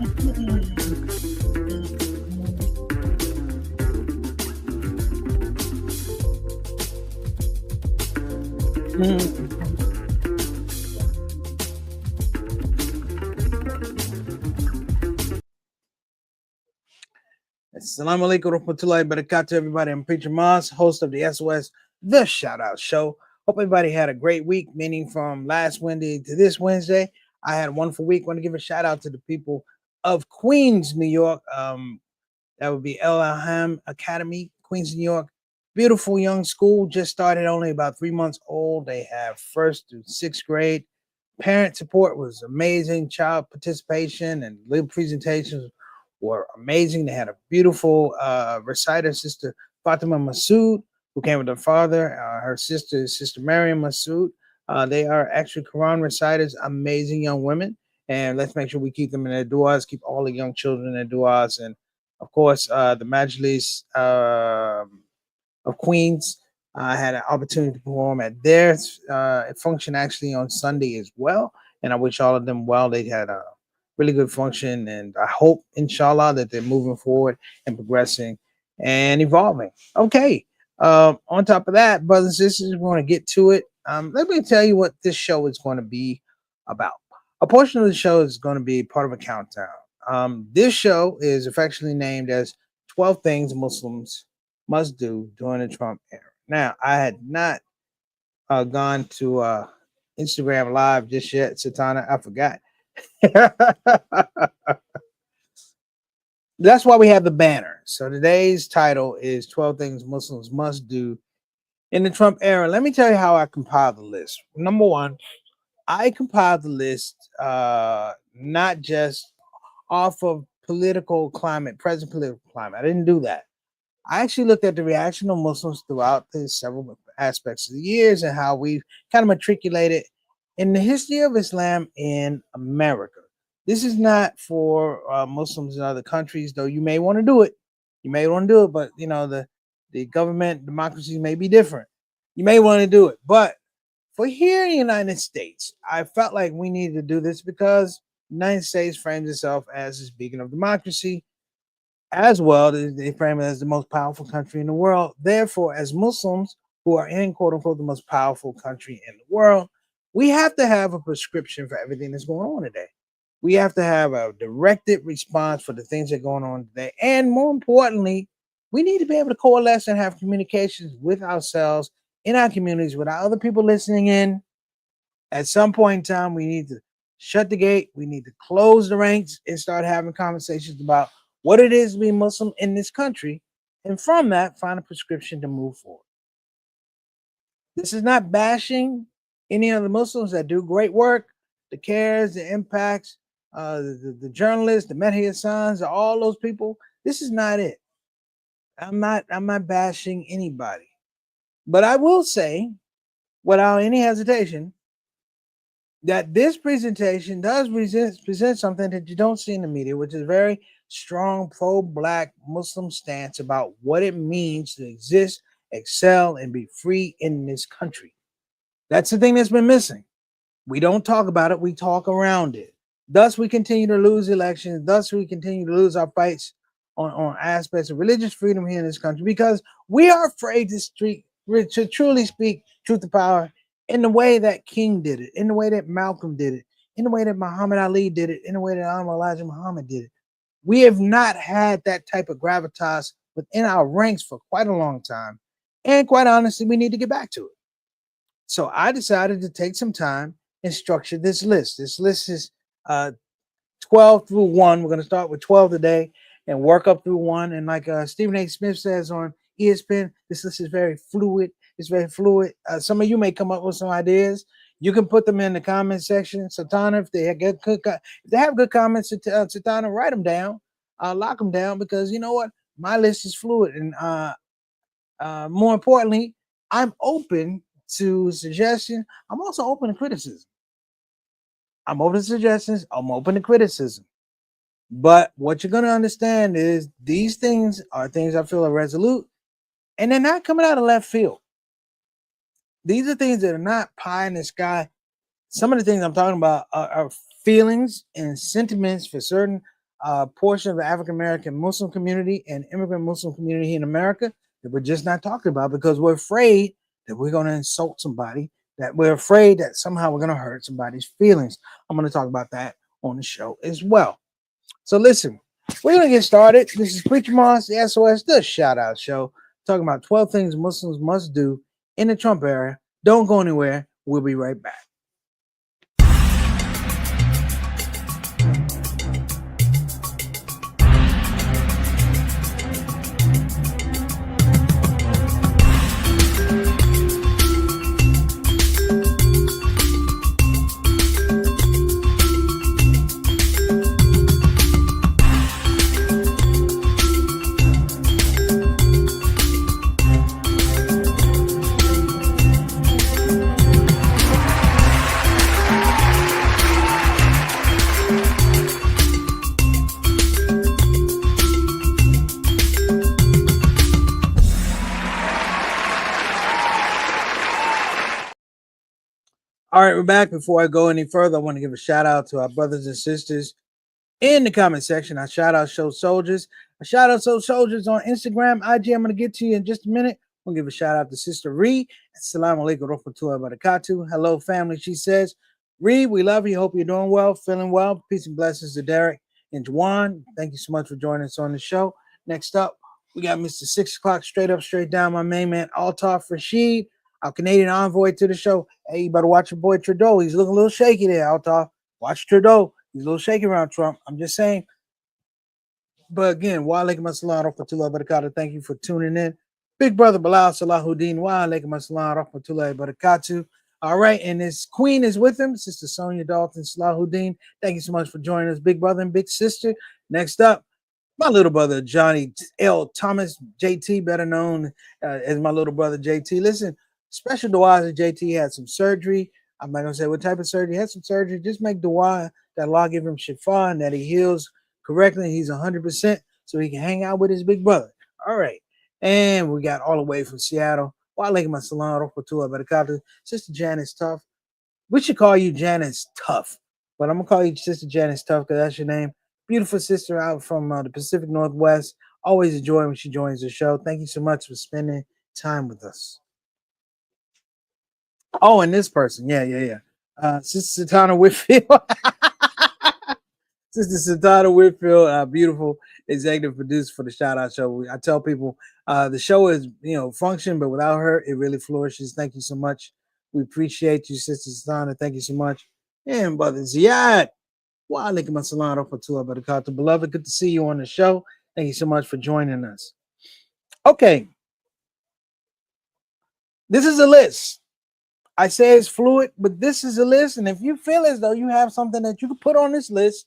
Assalamu alaikum warahmatullahi wabarakatuh, everybody. I'm Preacher Moss, host of the SOS, the Shout Out Show. Hope everybody had a great week, meaning from last Wednesday to this Wednesday. I had a wonderful week. Want to give a shout out to the people of Queens, New York. That would be El Alham Academy, Queens, New York. Beautiful young school, just started, only about 3 months old. They have first through sixth grade. Parent support was amazing. Child participation and little presentations were amazing. They had a beautiful reciter, Sister Fatima Masood, who came with her father. Her sister, Sister Mariam Masood. They are actually Quran reciters, amazing young women. And let's make sure we keep them in their du'as, keep all the young children in their du'as. And of course, the Majlis of Queens. I had an opportunity to perform at their function actually on Sunday as well. And I wish all of them well. They had a really good function. And I hope, inshallah, that they're moving forward and progressing and evolving. Okay. On top of that, brothers and sisters, we want to get to it. Let me tell you what this show is going to be about. A portion of the show is going to be part of a countdown. This show is affectionately named as 12 Things Muslims Must Do During the Trump Era. Now, I had not gone to Instagram Live just yet, Satana. I forgot. That's why we have the banner. So today's title is 12 Things Muslims Must Do in the Trump Era. Let me tell you how I compiled the list. Number one, I compiled the list not just off of political climate, present political climate. I didn't do that. I actually looked at the reaction of Muslims throughout the several aspects of the years and how we've kind of matriculated in the history of Islam in America. This is not for Muslims in other countries, though you may want to do it. You may want to do it, but you know the government democracies may be different. You may want to do it, but for here in the United States, I felt like we needed to do this because the United States frames itself as a beacon of democracy. As well, they frame it as the most powerful country in the world. Therefore, as Muslims who are in quote unquote the most powerful country in the world, we have to have a prescription for everything that's going on today. We have to have a directed response for the things that are going on today. And more importantly, we need to be able to coalesce and have communications with ourselves in our communities without other people listening in. At some point in time, we need to shut the gate. We need to close the ranks and start having conversations about what it is to be Muslim in this country, and from that, find a prescription to move forward. This is not bashing any of the Muslims that do great work, the cares, the impacts, the journalists, the Mehdi Hassans, all those people. This is not it. I'm not bashing anybody. But I will say, without any hesitation, that this presentation does present something that you don't see in the media, which is very strong pro-black Muslim stance about what it means to exist, excel, and be free in this country. That's the thing that's been missing. We don't talk about it, we talk around it. Thus, we continue to lose elections. Thus, we continue to lose our fights on aspects of religious freedom here in this country because we are afraid to truly speak truth to power in the way that King did it, in the way that Malcolm did it, in the way that Muhammad Ali did it, in the way that Elijah Muhammad did it. We have not had that type of gravitas within our ranks for quite a long time. And quite honestly, we need to get back to it. So I decided to take some time and structure this list. This list is 12 through 1. We're going to start with 12 today and work up through 1. And like Stephen A. Smith says on ESPN, this list is very fluid. It's very fluid. Some of you may come up with some ideas. You can put them in the comment section. Satana, if they have good comments, Satana, write them down. Lock them down because you know what? My list is fluid. And more importantly, I'm open to suggestion. I'm also open to criticism. I'm open to suggestions. I'm open to criticism. But what you're going to understand is these things are things I feel are resolute, and they're not coming out of left field. These are things that are not pie in the sky. Some of the things I'm talking about are feelings and sentiments for certain portion of the African American Muslim community and immigrant Muslim community in America that we're just not talking about because we're afraid that we're going to insult somebody, that we're afraid that somehow we're going to hurt somebody's feelings. I'm going to talk about that on the show as well. So listen, we're going to get started. This is Preacher Moss, the SOS, the Shout Out Show, talking about 12 things Muslims must do in the Trump era. Don't go anywhere. We'll be right back. All right, we're back. Before I go any further, I want to give a shout out to our brothers and sisters in the comment section. I shout out ShOUT Soldiers. I shout out ShOUT Soldiers on Instagram, IG. I'm going to get to you in just a minute. I'm going to give a shout out to Sister Ree. Assalamu alaikum rahmatullahi wa barakatuh. Hello, family. She says, Ree, we love you. Hope you're doing well, feeling well. Peace and blessings to Derek and Juwan. Thank you so much for joining us on the show. Next up, we got Mr. 6 o'clock, straight up, straight down, my main man, Altaf Rashid, our Canadian envoy to the show. Hey, you better watch your boy Trudeau. He's looking a little shaky there, Altaf. Watch Trudeau. He's a little shaky around Trump. I'm just saying. But again, wa alaikum assalam rahmatullahi wa barakatuh. Thank you for tuning in. Big brother Bilal Salahuddin. Wa alaikum assalam rahmatullahi wa barakatuh. All right, and his queen is with him, Sister Sonia Dalton Salahuddin. Thank you so much for joining us, big brother and big sister. Next up, my little brother Johnny L. Thomas, JT, better known as my little brother JT. Listen, special du'as that JT had some surgery. I'm not gonna say what type of surgery. He had some surgery. Just make du'a that Allah give him shifa and that he heals correctly. He's 100%, so he can hang out with his big brother. All right, and we got all the way from Seattle. Wa alaikum assalam rahmatullahi wa barakatuh. Sister Janice Tough. We should call you Janice Tough, but I'm gonna call you Sister Janice Tough because that's your name. Beautiful sister out from the Pacific Northwest. Always enjoy when she joins the show. Thank you so much for spending time with us. Oh, and this person, yeah. Sister Satana Whitfield. Sister Satana Whitfield, beautiful executive producer for the Shout Out Show. I tell people the show is, function, but without her, it really flourishes. Thank you so much. We appreciate you, Sister Satana. Thank you so much. And Brother Ziad. Wa alaikum assalam rahmatullahi wa barakatuh. Beloved, good to see you on the show. Thank you so much for joining us. Okay. This is a list. I say it's fluid, but this is a list. And if you feel as though you have something that you could put on this list,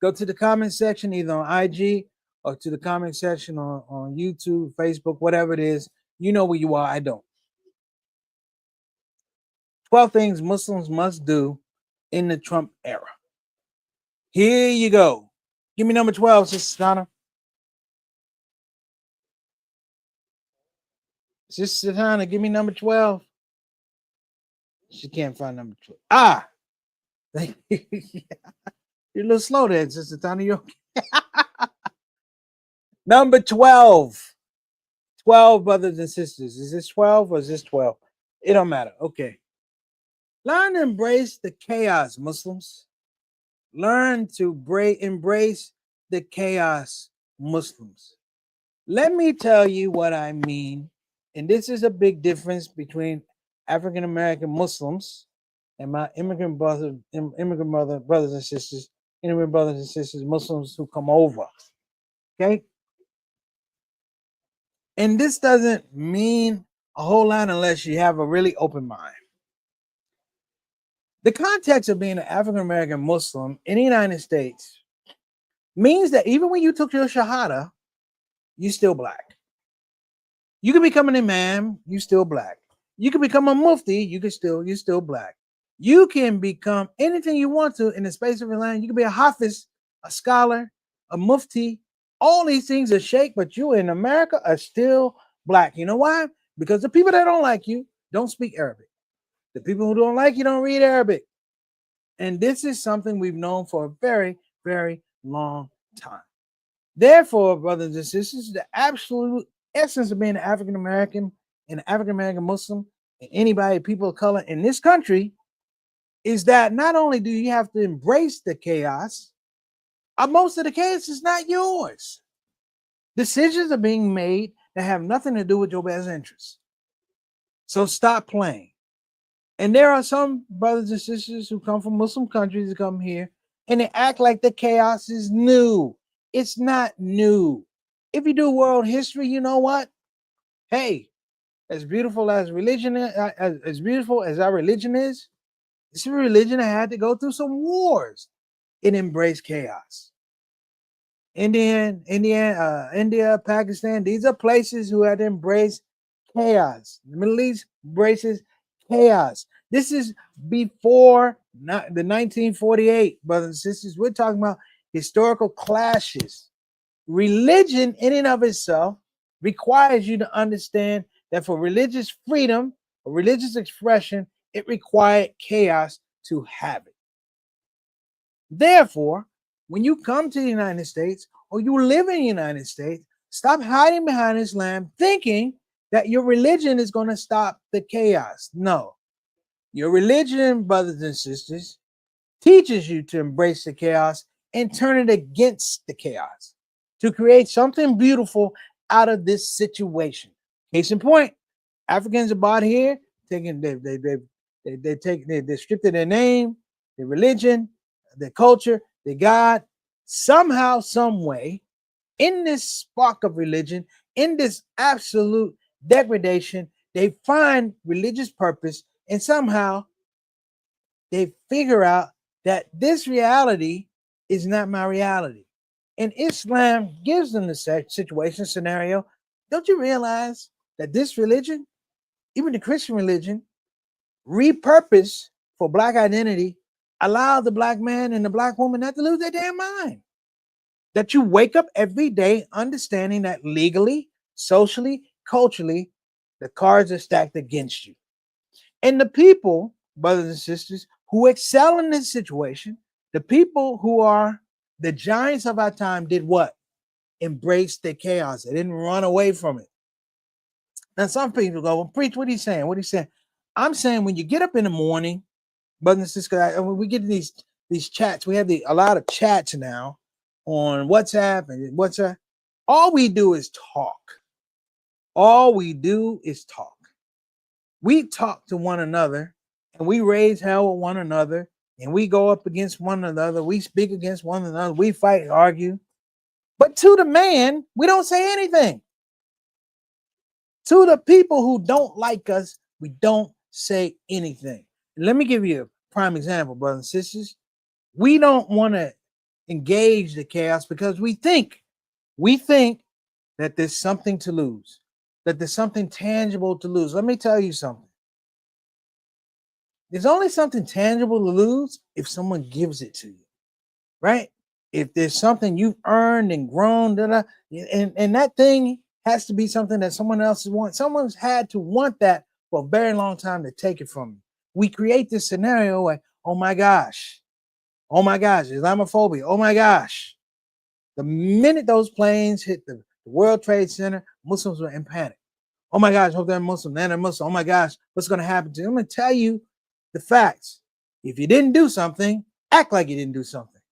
go to the comment section, either on IG or to the comment section on YouTube, Facebook, whatever it is. You know where you are. I don't. 12 things Muslims must do in the Trump era. Here you go. Give me number 12, Sister Donna. Sister Donna, give me number 12. She can't find number 12. Ah! You're a little slow there, Sister Donna. You okay? Number 12. 12 brothers and sisters. Is this 12 or is this 12? It don't matter. Okay. Learn to embrace the chaos, Muslims. Learn to embrace the chaos, Muslims. Let me tell you what I mean. And this is a big difference between African American Muslims and my immigrant brothers and sisters, Muslims who come over. Okay. And this doesn't mean a whole lot unless you have a really open mind. The context of being an African American Muslim in the United States means that even when you took your Shahada, you're still black. You can become an imam, you're still black. You can become a mufti, you're still black. You can become anything you want to in the space of your land. You can be a hafiz, a scholar, a mufti. All these things are sheikh, but you in America are still black. You know why? Because the people that don't like you don't speak Arabic. The people who don't like you don't read Arabic. And this is something we've known for a very, very long time. Therefore, brothers and sisters, the absolute essence of being an African American and African American Muslim and anybody, people of color in this country is that not only do you have to embrace the chaos, most of the chaos is not yours. Decisions are being made that have nothing to do with your best interests. So stop playing. And there are some brothers and sisters who come from Muslim countries to come here and they act like the chaos is new. It's not new. If you do world history, you know what? Hey, as beautiful as religion, as beautiful as our religion is, it's a religion that had to go through some wars. It embraced chaos. India, Pakistan, these are places who had embraced chaos. The Middle East embraces chaos. This is before the 1948, brothers and sisters. We're talking about historical clashes. Religion, in and of itself, requires you to understand that for religious freedom or religious expression, it required chaos to have it. Therefore, when you come to the United States or you live in the United States, stop hiding behind Islam thinking that your religion is going to stop the chaos. No. Your religion, brothers and sisters, teaches you to embrace the chaos and turn it against the chaos to create something beautiful out of this situation. Case in point, Africans are brought here, taking they stripped of their name, their religion, their culture, their God. Somehow, some way, in this spark of religion, in this absolute degradation, they find religious purpose, and somehow they figure out that this reality is not my reality. And Islam gives them the situation scenario. Don't you realize that this religion, even the Christian religion, repurposed for black identity, allow the black man and the black woman not to lose their damn mind? That you wake up every day understanding that legally, socially, culturally, the cards are stacked against you. And the people, brothers and sisters, who excel in this situation, the people who are the giants of our time, did what? Embrace the chaos. They didn't run away from it. Now, some people go, well, preach, what are you saying? What are you saying? I'm saying when you get up in the morning, brothers and sisters, when we get these chats, we have a lot of chats now on WhatsApp and WhatsApp. All we do is talk. All we do is talk. We talk to one another and we raise hell with one another and we go up against one another. We speak against one another. We fight and argue. But to the man, we don't say anything. To the people who don't like us, we don't say anything. Let me give you a prime example, brothers and sisters. We don't want to engage the chaos because we think that there's something to lose, that there's something tangible to lose. Let me tell you something. There's only something tangible to lose if someone gives it to you, right? If there's something you've earned and grown, and that thing has to be something that someone else wants. Someone's had to want that for a very long time to take it from you. We create this scenario like, oh my gosh, Islamophobia, oh my gosh. The minute those planes hit the World Trade Center, Muslims were in panic. Oh my gosh, hope they're Muslim, they're Muslim. Oh my gosh, what's going to happen to them? I'm going to tell you the facts. If you didn't do something, act like you didn't do something.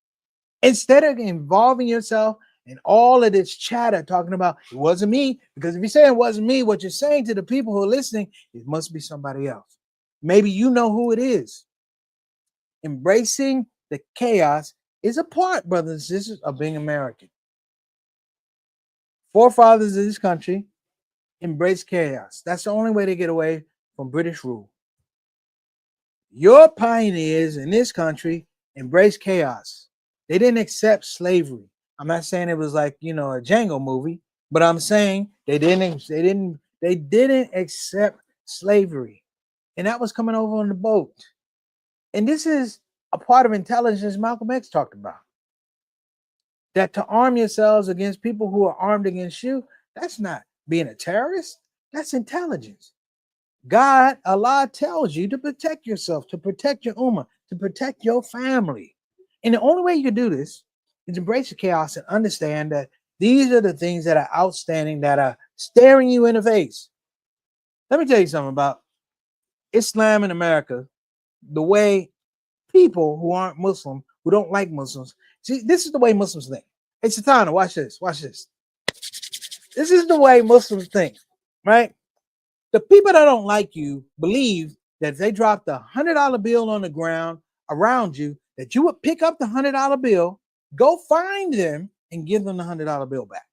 Instead of involving yourself in all of this chatter talking about it wasn't me, because if you say it wasn't me, what you're saying to the people who are listening, it must be somebody else. Maybe you know who it is. Embracing the chaos is a part, brothers and sisters, of being American. Forefathers of this country embrace chaos. That's the only way to get away from British rule. Your pioneers in this country embraced chaos. They didn't accept slavery. I'm not saying it was like, a Django movie, but I'm saying they didn't accept slavery. And that was coming over on the boat. And this is a part of intelligence Malcolm X talked about. That to arm yourselves against people who are armed against you, that's not being a terrorist. That's intelligence. God, Allah tells you to protect yourself, to protect your ummah, to protect your family. And the only way you can do this is embrace the chaos and understand that these are the things that are outstanding, that are staring you in the face. Let me tell you something about Islam in America. The way people who aren't Muslim, who don't like Muslims, see, this is the way Muslims think. Hey, Satana, watch this. Watch this. This is the way Muslims think, right? The people that don't like you believe that if they dropped the $100 bill on the ground around you, that you would pick up the $100 bill, go find them, and give them the $100 bill back.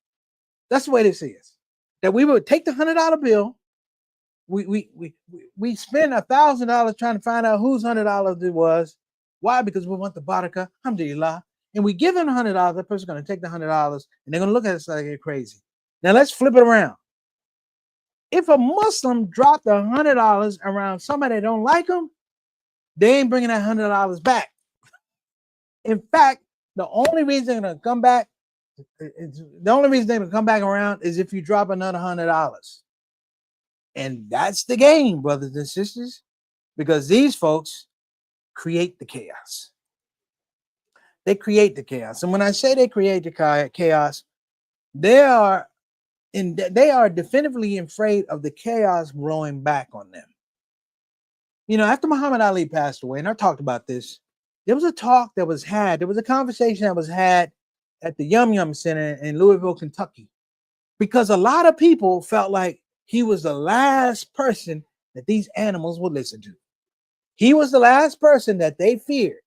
That's the way this is. That we would take the $100 bill, we spend $1,000 trying to find out whose $100 it was. Why? Because we want the barakah, alhamdulillah, and we give them $100. That person's going to take the $100 and they're going to look at us like they're crazy. Now let's flip it around. If a Muslim dropped $100 around somebody that don't like them, they ain't bringing that $100 back. In fact, the only reason they're going to come back, around is if you drop another $100. And that's the game, brothers and sisters, because these folks create the chaos. They create the chaos. And when I say they create the chaos, they are definitively afraid of the chaos blowing back on them. You know, after Muhammad Ali passed away, and I talked about this, there was a conversation that was had at the Yum Yum Center in Louisville, Kentucky, because a lot of people felt like he was the last person that these animals would listen to. He was the last person that they feared.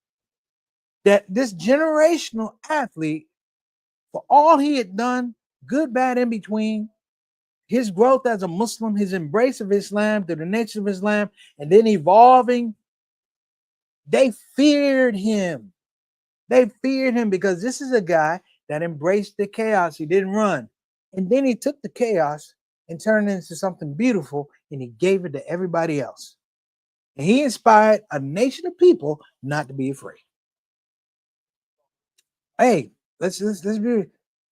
That this generational athlete, for all he had done, good, bad, in between, his growth as a Muslim, his embrace of Islam, through the nature of Islam, and then evolving, they feared him. They feared him because this is a guy that embraced the chaos. He didn't run. And then he took the chaos and turned it into something beautiful, and he gave it to everybody else. And he inspired a nation of people not to be afraid. Hey, let's be.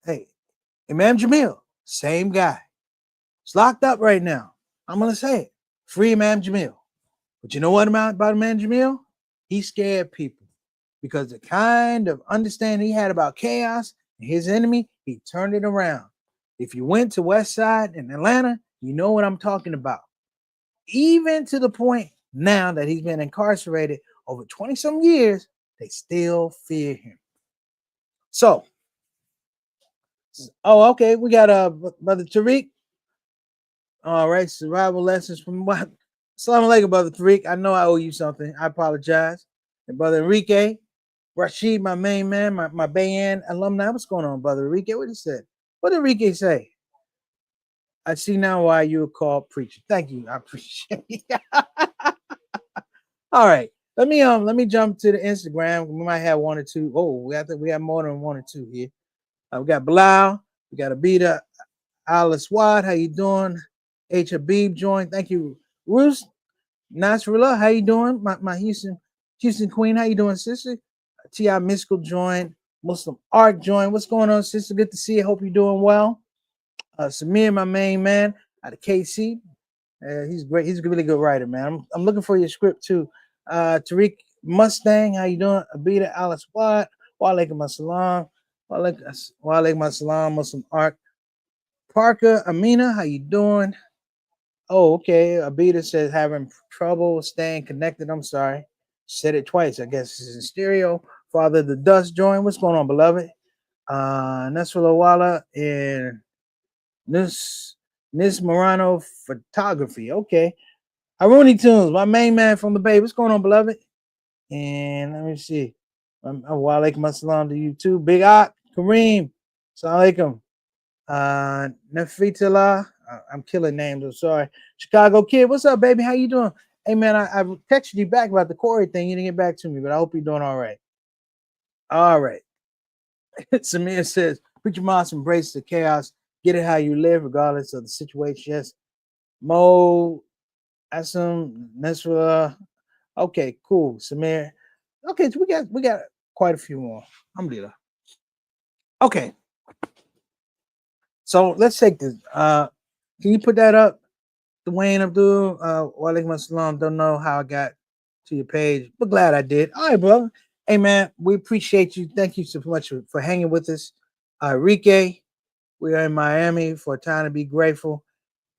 Hey, Imam Jamil, same guy. He's locked up right now. I'm gonna say it. Free Imam Jamil. But you know what about Imam Jamil? He scared people because the kind of understanding he had about chaos and his enemy, he turned it around. If you went to West Side in Atlanta, you know what I'm talking about. Even to the point now that he's been incarcerated over 20-some years, they still fear him. So, okay, we got Brother Tariq. All right, survival lessons from what? Assalamu alaikum, Brother Tariq. I know I owe you something. I apologize. And Brother Enrique, Rashid, my main man, my Bayan alumni. What's going on, Brother Enrique? What he said? What did Enrique say? I see now why you were called preacher. Thank you. I appreciate it. All right. Let me jump to the Instagram. We might have one or two. Oh, we have more than one or two here. We got Bilal, we got Abida Al Swad. How you doing? H Habib joined. Thank you. Ruth Nasrullah, how you doing? My Houston Queen, how you doing, sister? T.I. Mystical joined. Muslim Art joined. What's going on, sister? Good to see you. Hope you're doing well. Samir, my main man out of KC. He's great. He's a really good writer, man. I'm looking for your script too. Tariq Mustang, how you doing? Abida Al Swad. Wa alaikum assalam. Wa alaikum assalam. Muslim Art. Parker Amina, how you doing? Oh, okay. Abida says having trouble staying connected. I'm sorry. Said it twice. I guess it's in stereo. Father the Dust joined. What's going on, beloved? Nasrullah Wala and Nis Morano Photography. Okay. Haruni Tunes, my main man from the Bay. What's going on, beloved? And let me see. Wa alaikum assalam to you too. Big Ak, Kareem. Assalamu alaikum. Nafitullah. I'm killing names. I'm sorry. Chicago Kid. What's up, baby? How you doing? Hey, man, I texted you back about the Corey thing. You didn't get back to me, but I hope you're doing all right. All right. Samir says, Preacher Moss, embrace the chaos. Get it how you live, regardless of the situation. Yes. Mo, Assam, Nesra. Okay, cool. Samir. Okay, so we got quite a few more. Alhamdulillah. Okay. So let's take this. Can you put that up? Dwayne Abdul, wa alaikum assalam. Don't know how I got to your page, but glad I did. All right, brother. Hey man, we appreciate you. Thank you so much for hanging with us. Enrique, we are in Miami for a time to be grateful.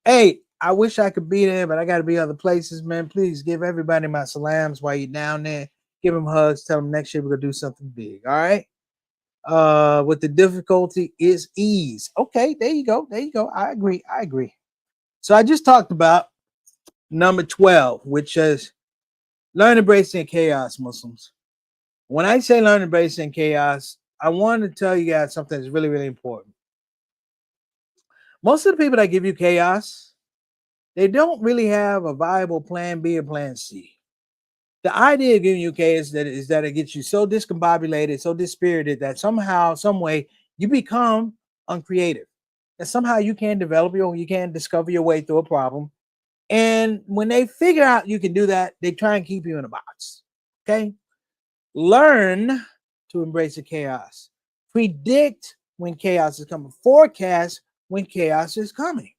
Hey, I wish I could be there, but I got to be other places, man. Please give everybody my salams while you're down there. Give them hugs. Tell them next year we're gonna do something big. All right. With the difficulty is ease. Okay, there you go. There you go. I agree. I agree. So I just talked about number 12, which is learn embracing chaos, Muslims. When I say learn embracing chaos, I want to tell you guys something that's really, really important. Most of the people that give you chaos, they don't really have a viable plan B or plan C. The idea of giving you chaos is that it gets you so discombobulated, so dispirited that somehow, some way, you become uncreative. That somehow you can't develop you can't discover your way through a problem. And when they figure out you can do that, they try and keep you in a box. Okay. Learn to embrace the chaos. Predict when chaos is coming. Forecast when chaos is coming.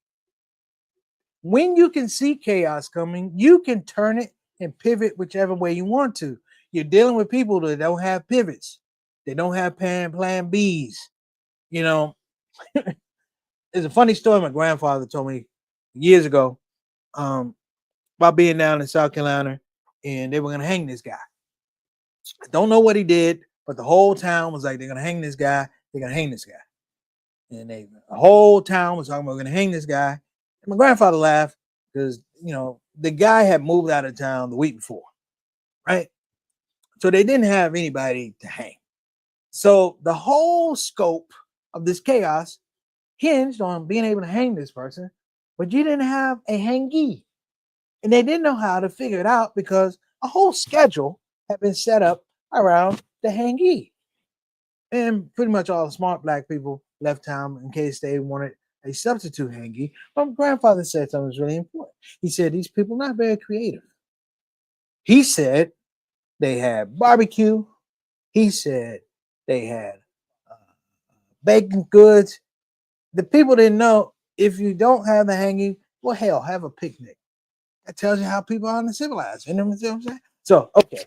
When you can see chaos coming, you can turn it and pivot whichever way you want to. You're dealing with people that don't have pivots. They don't have plan Bs. You know, there's a funny story my grandfather told me years ago about being down in South Carolina and they were going to hang this guy. I don't know what he did, but the whole town was like, they're going to hang this guy. They're going to hang this guy. And the whole town was talking about, we're going to hang this guy. And my grandfather laughed because, the guy had moved out of town the week before, right? So they didn't have anybody to hang. So the whole scope of this chaos hinged on being able to hang this person, but you didn't have a hangee. And they didn't know how to figure it out because a whole schedule had been set up around the hangee. And pretty much all the smart black people left town in case they wanted a substitute hangee. But my grandfather said something was really important. He said, these people are not very creative. He said they had barbecue. He said they had uh, baked goods. The people didn't know if you don't have the hanging, well, hell, have a picnic. That tells you how people are uncivilized. You know what I'm saying? So, okay.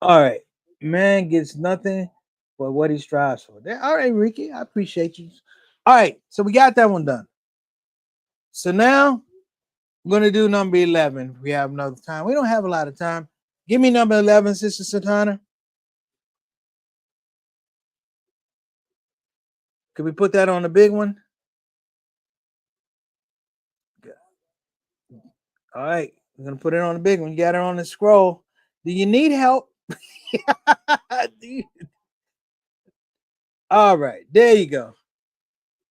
All right. Man gets nothing but what he strives for. All right, Ricky. I appreciate you. All right. So we got that one done. So now we're going to do number 11. We have another time. We don't have a lot of time. Give me number 11, Sister Satana. Could we put that on the big one? All right. We're going to put it on the big one. You got it on the scroll. Do you need help? All right. There you go.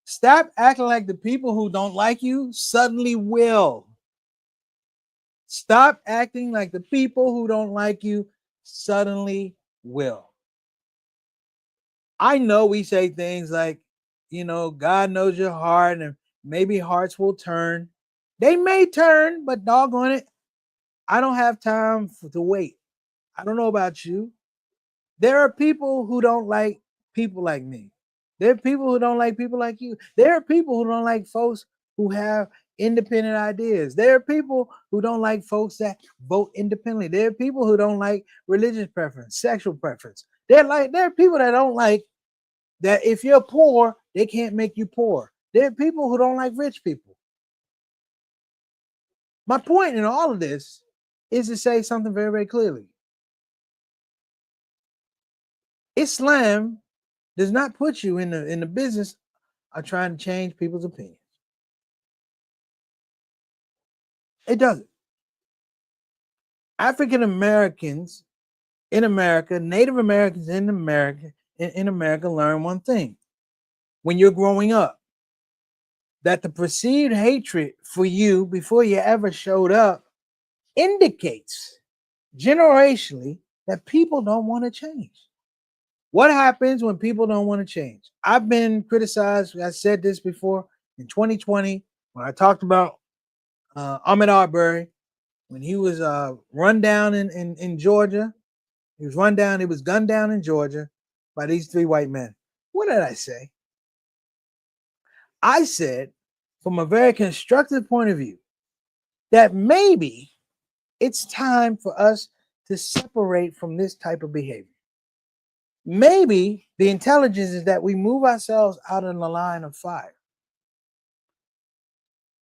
Stop acting like the people who don't like you suddenly will. Stop acting like the people who don't like you suddenly will. I know we say things like, God knows your heart and maybe hearts will turn. They may turn, but doggone it, I don't have time to wait. I don't know about you. There are people who don't like people like me. There are people who don't like people like you. There are people who don't like folks who have independent ideas. There are people who don't like folks that vote independently. There are people who don't like religious preference, sexual preference. There are people that don't like that if you're poor, they can't make you poor. There are people who don't like rich people. My point in all of this is to say something very, very clearly. Islam does not put you in the business of trying to change people's opinions. It doesn't. African Americans in America, Native Americans in America learn one thing when you're growing up, that the perceived hatred for you before you ever showed up indicates generationally that people don't want to change. What happens when people don't want to change? I've been criticized. I said this before in 2020 when I talked about Ahmaud Arbery when he was run down in Georgia. He was run down. He was gunned down in Georgia by these three white men. What did I say? I said, from a very constructive point of view, that maybe it's time for us to separate from this type of behavior. Maybe the intelligence is that we move ourselves out of the line of fire.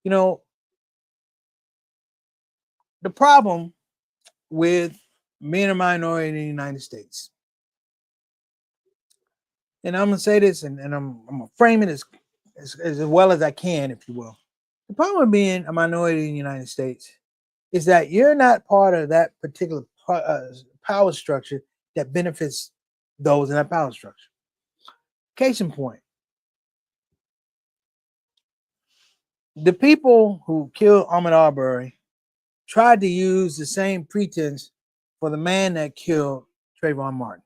You know, the problem with being a minority in the United States, and I'm gonna say this, and I'm gonna frame it as well as I can, if you will. The problem with being a minority in the United States is that you're not part of that particular power structure that benefits those in that power structure. Case in point, the people who killed Ahmaud Arbery tried to use the same pretense for the man that killed Trayvon Martin.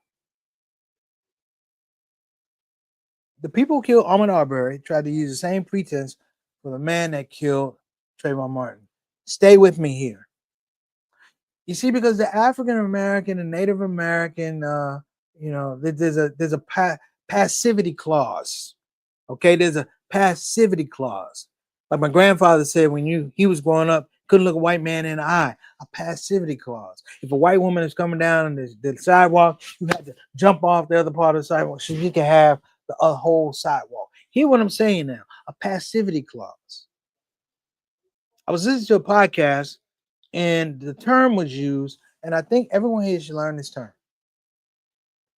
The people who killed Ahmaud Arbery tried to use the same pretense for the man that killed Trayvon Martin. Stay with me here. You see, because the African American and Native American, there's a passivity clause. Okay, there's a passivity clause. Like my grandfather said when he was growing up, couldn't look a white man in the eye. A passivity clause. If a white woman is coming down the sidewalk, you have to jump off the other part of the sidewalk so you can have the whole sidewalk. Hear what I'm saying now? A passivity clause. I was listening to a podcast and the term was used, and I think everyone here should learn this term.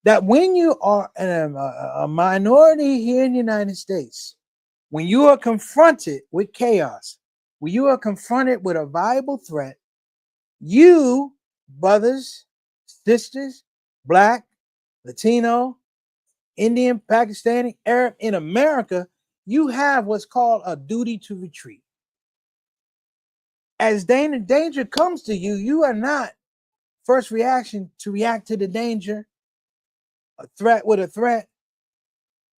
That when you are a minority here in the United States, when you are confronted with chaos, when you are confronted with a viable threat, you, brothers, sisters, Black, Latino, Indian, Pakistani, Arab in America, you have what's called a duty to retreat. As danger comes to you, you are not first reaction to react to the danger, a threat with a threat,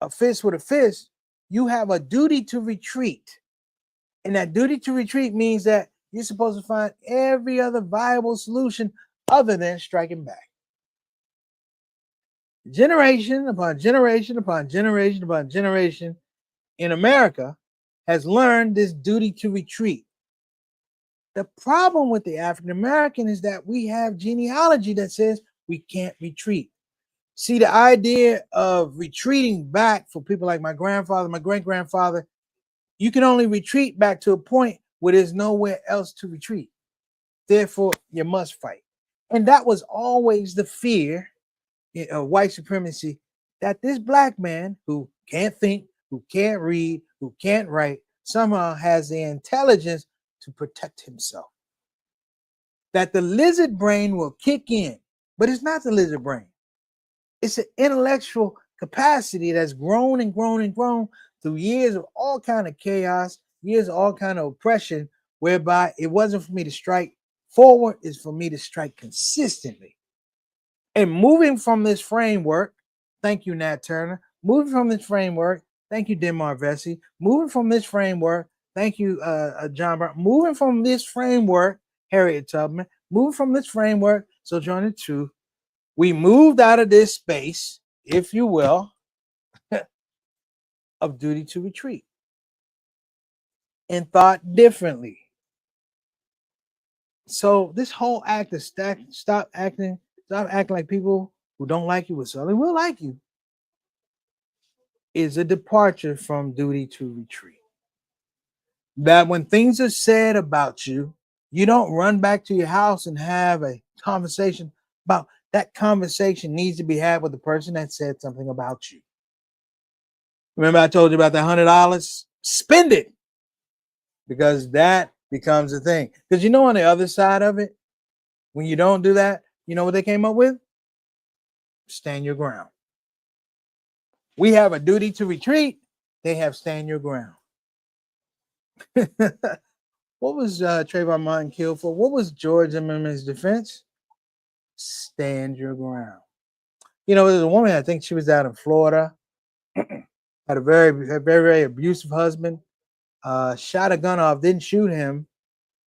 a fist with a fist. You have a duty to retreat. And that duty to retreat means that you're supposed to find every other viable solution other than striking back. Generation upon generation upon generation upon generation in America has learned this duty to retreat. The problem with the African American is that we have genealogy that says we can't retreat. See, the idea of retreating back for people like my grandfather, my great-grandfather, you can only retreat back to a point where there's nowhere else to retreat. Therefore, you must fight. And that was always the fear of white supremacy, that this Black man who can't think, who can't read, who can't write, somehow has the intelligence to protect himself. That the lizard brain will kick in, but it's not the lizard brain. It's an intellectual capacity that's grown and grown and grown through years of all kind of chaos, years of all kind of oppression, whereby it wasn't for me to strike forward, it's for me to strike consistently. And moving from this framework, thank you, Nat Turner. Moving from this framework, thank you, Demar Vesey. Moving from this framework, thank you, John Brown. Moving from this framework, Harriet Tubman. Moving from this framework, Sojourner Truth. We moved out of this space, if you will, of duty to retreat and thought differently. So this whole act of stop acting like people who don't like you with something will like you is a departure from duty to retreat. That when things are said about you, you don't run back to your house and have a conversation about that. Conversation needs to be had with the person that said something about you. Remember I told you about that $100? Spend it, because that becomes a thing. Because you know, on the other side of it, when you don't do that, you know what they came up with? Stand your ground. We have a duty to retreat. They have stand your ground. What was Trayvon Martin killed for? What was George Zimmerman's defense? Stand your ground. You know, there's a woman, I think she was out in Florida, had a very abusive husband, shot a gun off, didn't shoot him,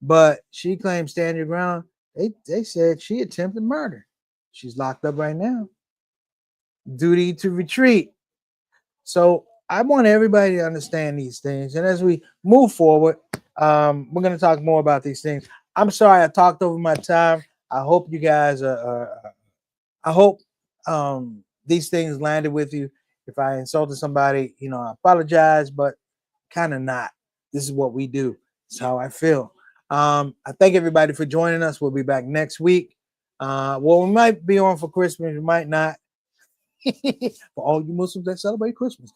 but she claimed stand your ground. They said she attempted murder. She's locked up right now. Duty to retreat. So I want everybody to understand these things. And as we move forward, we're going to talk more about these things. I'm sorry I talked over my time. I hope you guys I hope these things landed with you. If I insulted somebody, I apologize, but kind of not. This is what we do. It's how I feel. I thank everybody for joining us. We'll be back next week. Well, we might be on for Christmas. We might not. For all you Muslims that celebrate Christmas.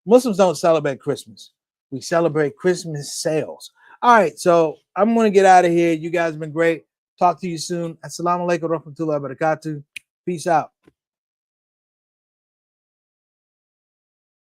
Muslims don't celebrate Christmas. We celebrate Christmas sales. All right, so I'm going to get out of here. You guys have been great. Talk to you soon. Assalamu alaikum wa rahmatullahi wa barakatuh. Peace out.